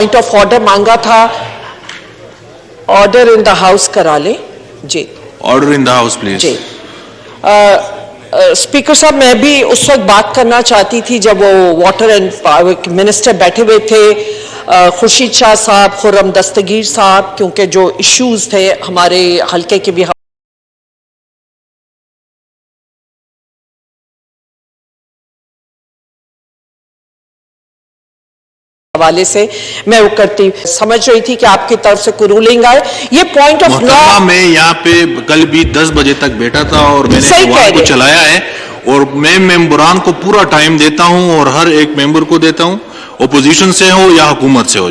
Point of order मांगा था, order in the house करा ले जी। Order in the house please जी। स्पीकर साहब, मैं भी उस वक्त बात करना चाहती थी जब वो वाटर एंड मिनिस्टर बैठे हुए थे, खुर्शीद शाह साहब, खुर्रम दस्तगीर साहब, क्योंकि जो इश्यूज थे हमारे हल्के के भी हवाले से मैं वो करती समझ रही थी कि आपकी तरफ से कोई रूलिंग आए। ये पॉइंट ऑफ लॉ मैं यहाँ पे कल भी 10 बजे तक बैठा था और मैंने सवाल को चलाया है और मैं मेंबरान को पूरा टाइम देता हूँ और हर एक मेंबर को देता हूँ, ओपोजिशन से हो या हुकूमत से हो।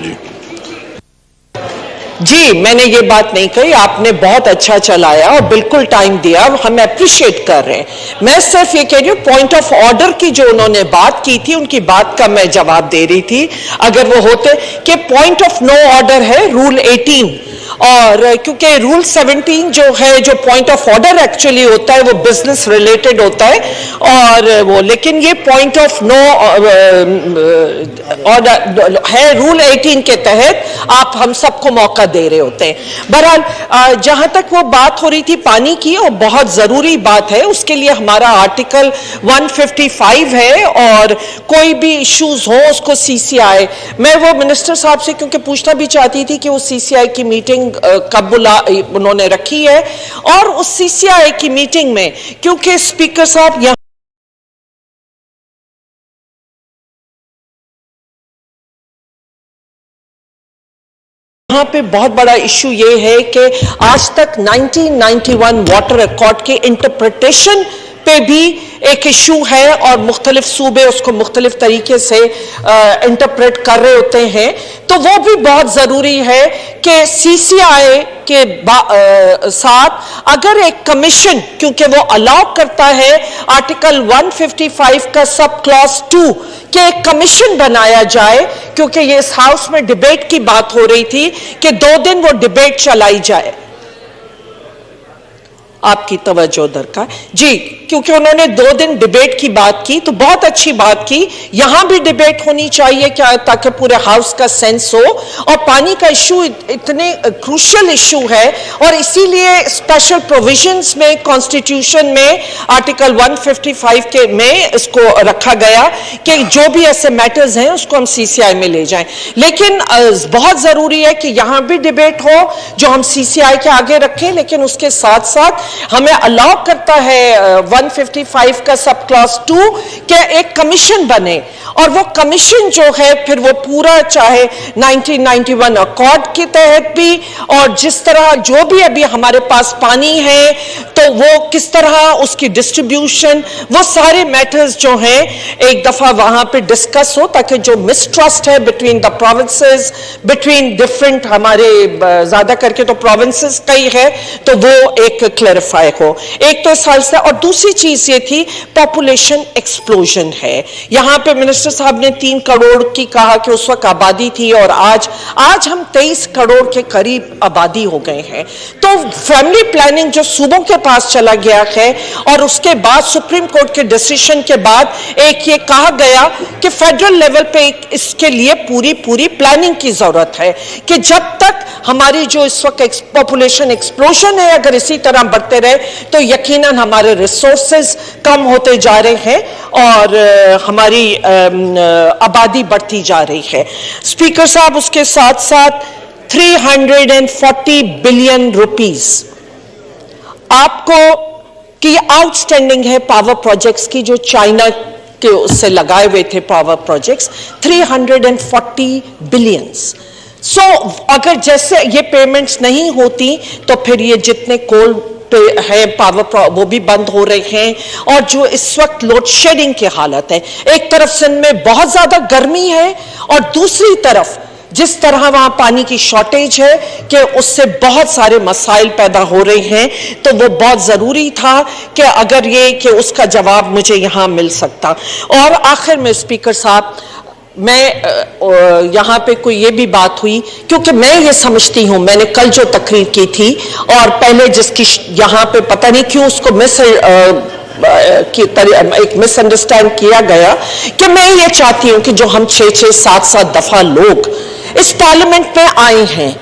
जी, मैंने ये बात नहीं कही, आपने बहुत अच्छा चलाया और बिल्कुल टाइम दिया, हम अप्रिशिएट कर रहे हैं। मैं सिर्फ ये कह रही हूँ पॉइंट ऑफ ऑर्डर की जो उन्होंने बात की थी उनकी बात का मैं जवाब दे रही थी। अगर वो होते कि पॉइंट ऑफ नो ऑर्डर है रूल 18, और क्योंकि रूल 17 जो है, जो पॉइंट ऑफ ऑर्डर एक्चुअली होता है वो बिजनेस रिलेटेड होता है और वो, लेकिन ये पॉइंट ऑफ नो ऑर्डर है रूल 18 के तहत आप हम सबको मौका दे रहे होते हैं। बहरहाल जहां तक वो बात हो रही थी पानी की, और बहुत जरूरी बात है, उसके लिए हमारा आर्टिकल 155 है और कोई भी इश्यूज हो उसको CCI, मैं वो मिनिस्टर साहब से क्योंकि पूछना भी चाहती थी कि वो CCI की मीटिंग कब उन्होंने रखी है, और उस CCI की मीटिंग में क्योंकि स्पीकर साहब यहाँ पे बहुत बड़ा इश्यू ये है कि आज तक 1991 वाटर अकॉर्ड के इंटरप्रिटेशन पे भी एक इशू है और मुख्तलिफ सूबे उसको मुख्तलिफ तरीके से इंटरप्रेट कर रहे होते हैं, तो वो भी बहुत जरूरी है कि CCI के साथ अगर एक कमीशन, क्योंकि वो अलाउ करता है आर्टिकल 155 का सब क्लॉज 2 कि एक कमीशन बनाया जाए, क्योंकि ये इस हाउस में डिबेट की बात हो रही थी कि 2 दिन वो डिबेट चलाई जाए। आपकी तवज्जो दरकार जी, क्योंकि उन्होंने 2 दिन डिबेट की बात की, तो बहुत अच्छी बात की, यहां भी डिबेट होनी चाहिए क्या, ताकि पूरे हाउस का सेंस हो। और पानी का इशू इतने क्रूशियल इशू है और इसीलिए स्पेशल प्रोविजंस में कॉन्स्टिट्यूशन में आर्टिकल 155 के में इसको रखा गया कि जो भी ऐसे मैटर्स हैं उसको हम CCI में ले जाएं। लेकिन बहुत जरूरी है कि यहां भी डिबेट हो जो हम CCI के आगे रखें, लेकिन उसके साथ साथ हमें अलाउ करता है 155 का सब क्लॉज 2 कि एक कमीशन बने, और वो कमीशन जो है फिर वो पूरा चाहे 1991 अकॉर्ड के तहत भी, और जिस तरह जो भी अभी हमारे पास पानी है तो वो किस तरह उसकी डिस्ट्रीब्यूशन, वो सारे मैटर्स जो हैं एक दफा वहां पे डिस्कस हो, ताकि जो मिसट्रस्ट है between the provinces, between different, हमारे ज्यादा करके तो प्रोविंसेस कई है, तो वो एक क्लैरिफाई हो। एक तो इस हाल से, और दूसरी चीज ये थी पॉपुलेशन एक्सप्लोजन है। यहां पे मिनिस्टर साहब ने 3 करोड़ की कहा कि उस वक्त आबादी थी, और आज हम 23 करोड़ के करीब आबादी हो गए हैं। तो फैमिली प्लानिंग जो सूबों के पास चला गया है, और उसके बाद सुप्रीम कोर्ट के डिसीजन के बाद एक ये कहा गया कि फेडरल लेवल पे इसके लिए पूरी प्लानिंग की जरूरत है, कि जब तक हमारी जो इस वक्त पॉपुलेशन एक्सप्लोजन है अगर इसी तरह बढ़ते रहे तो यकीनन हमारे रिसोर्सेज कम होते जा रहे हैं और हमारी आबादी बढ़ती जा रही है। स्पीकर साहब, उसके साथ साथ 340 बिलियन रुपीस आपको की आउटस्टैंडिंग है पावर प्रोजेक्ट्स की, जो चाइना के उससे लगाए हुए थे पावर प्रोजेक्ट्स, 340 बिलियंस। सो अगर जैसे ये पेमेंट्स नहीं होती तो फिर ये जितने कोल पे है पावर वो भी बंद हो रहे हैं, और जो इस वक्त लोड शेडिंग की हालत है, एक तरफ सिंध में बहुत ज्यादा गर्मी है और दूसरी तरफ जिस तरह वहां पानी की शॉर्टेज है कि उससे बहुत सारे मसाइल पैदा हो रहे हैं, तो वो बहुत जरूरी था कि अगर ये कि उसका जवाब मुझे यहां मिल सकता। और आखिर में स्पीकर साहब, मैं यहाँ पे कोई ये भी बात हुई, क्योंकि मैं ये समझती हूँ, मैंने कल जो तकरीर की थी और पहले जिसकी यहाँ पे पता नहीं क्यों उसको एक मिसअंडरस्टैंड किया गया, कि मैं ये चाहती हूँ कि जो हम 6-6, 7-7 दफा लोग इस पार्लियामेंट में आए हैं,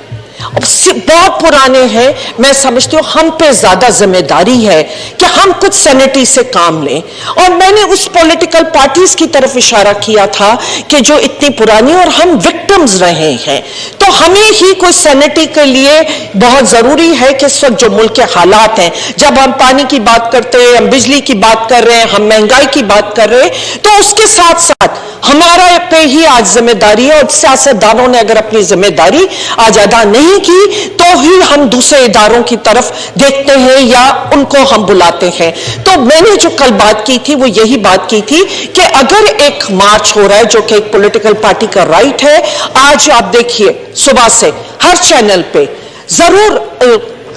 बहुत पुराने हैं, मैं समझती हूँ हम पे ज्यादा जिम्मेदारी है कि हम कुछ सैनिटी से काम लें। और मैंने उस पॉलिटिकल पार्टीज की तरफ इशारा किया था कि जो इतनी पुरानी और हम विक्टिम्स रहे हैं, तो हमें ही कोई सैनिटी के लिए बहुत जरूरी है कि इस वक्त जो मुल्क के हालात हैं, जब हम पानी की बात करते हैं, हम बिजली की बात कर रहे हैं, हम महंगाई की बात कर रहे हैं, तो उसके साथ साथ हमारा पे ही आज जिम्मेदारी है। और सियासतदानों ने अगर अपनी जिम्मेदारी आज अदा नहीं की तो ही हम दूसरे इदारों की तरफ देखते हैं या उनको हम बुलाते हैं। तो मैंने जो कल बात की थी वो यही बात की थी कि अगर एक मार्च हो रहा है जो कि एक पॉलिटिकल पार्टी का राइट है, आज आप देखिए सुबह से हर चैनल पे जरूर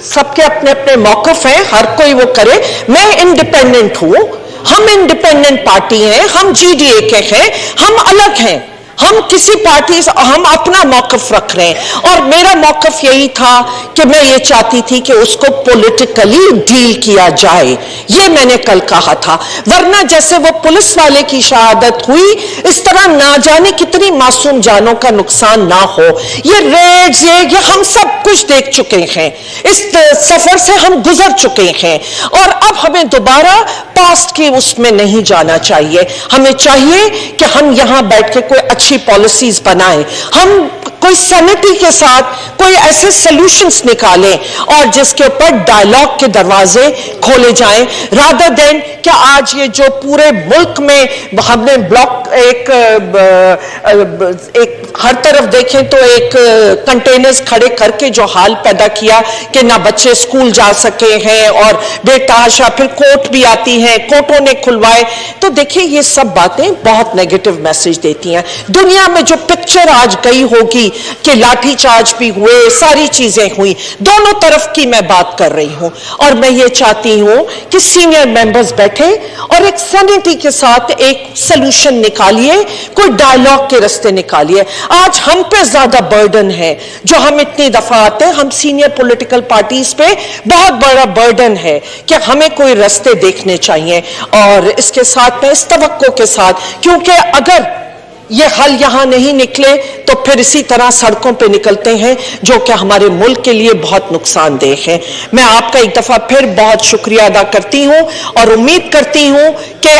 सबके अपने अपने मौकफ हैं, हर कोई वो करे। मैं इंडिपेंडेंट हूं, हम इंडिपेंडेंट पार्टी हैं, हम जीडीए के हैं, हम अलग हैं, हम किसी पार्टी से हम अपना मौकफ रख रहे हैं। और मेरा मौकफ यही था कि मैं ये चाहती थी कि उसको पॉलिटिकली डील किया जाए, ये मैंने कल कहा था। वरना जैसे वो पुलिस वाले की शहादत हुई, इस तरह ना जाने कितनी मासूम जानों का नुकसान ना हो। ये रेड्स ये हम सब कुछ देख चुके हैं, इस सफर से हम गुजर चुके हैं और अब हमें दोबारा पास्ट के उसमें नहीं जाना चाहिए। हमें चाहिए कि हम यहां बैठ के कोई अच्छी पॉलिसीज बनाएं, हम कोई सैनिटी के साथ कोई ऐसे सॉल्यूशंस निकालें और जिसके ऊपर डायलॉग के दरवाजे खोले जाएं, रादर देन कि आज ये जो पूरे मुल्क में हमने ब्लॉक एक हर तरफ देखें तो एक कंटेनर्स खड़े करके जो हाल पैदा किया कि ना बच्चे स्कूल जा सके हैं और बेतहाशा फिर कोर्ट भी आती है, कोर्टों ने खुलवाए। तो देखिए ये सब बातें बहुत नेगेटिव मैसेज देती हैं। दुनिया में जो पिक्चर आज गई होगी कि लाठीचार्ज भी हुए, सारी चीजें हुई, दोनों तरफ की मैं बात कर रही हूं। और मैं ये चाहती हूं कि सीनियर मेंबर्स बैठे और एक सैनिटी के साथ एक सॉल्यूशन निकालिए, कोई डायलॉग के रास्ते निकालिए। आज हम पे ज्यादा बर्डन है, जो हम इतनी दफा आते हैं, हम सीनियर पॉलिटिकल पार्टीज पे बहुत बड़ा बर्डन है कि हमें कोई रास्ते देखने चाहिए। और इसके साथ में इस तवक्को के साथ, क्योंकि अगर ये हल यहां नहीं निकले तो फिर इसी तरह सड़कों पे निकलते हैं जो कि हमारे मुल्क के लिए बहुत नुकसानदेह है। मैं आपका एक दफा फिर बहुत शुक्रिया अदा करती हूं और उम्मीद करती हूं कि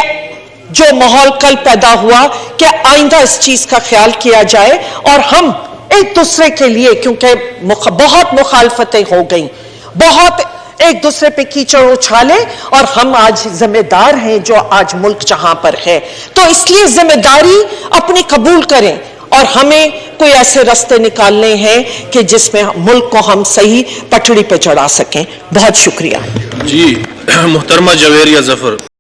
जो माहौल कल पैदा हुआ कि आइंदा इस चीज का ख्याल किया जाए और हम एक दूसरे के लिए, क्योंकि बहुत मुखालफतें हो गई, बहुत एक दूसरे पे कीचड़ उछाले और हम आज जिम्मेदार हैं जो आज मुल्क जहां पर है, तो इसलिए जिम्मेदारी अपनी कबूल करें और हमें कोई ऐसे रास्ते निकालने हैं कि जिसमें मुल्क को हम सही पटड़ी पे चढ़ा सकें। बहुत शुक्रिया जी। मुहतरमा जवेरिया जफर।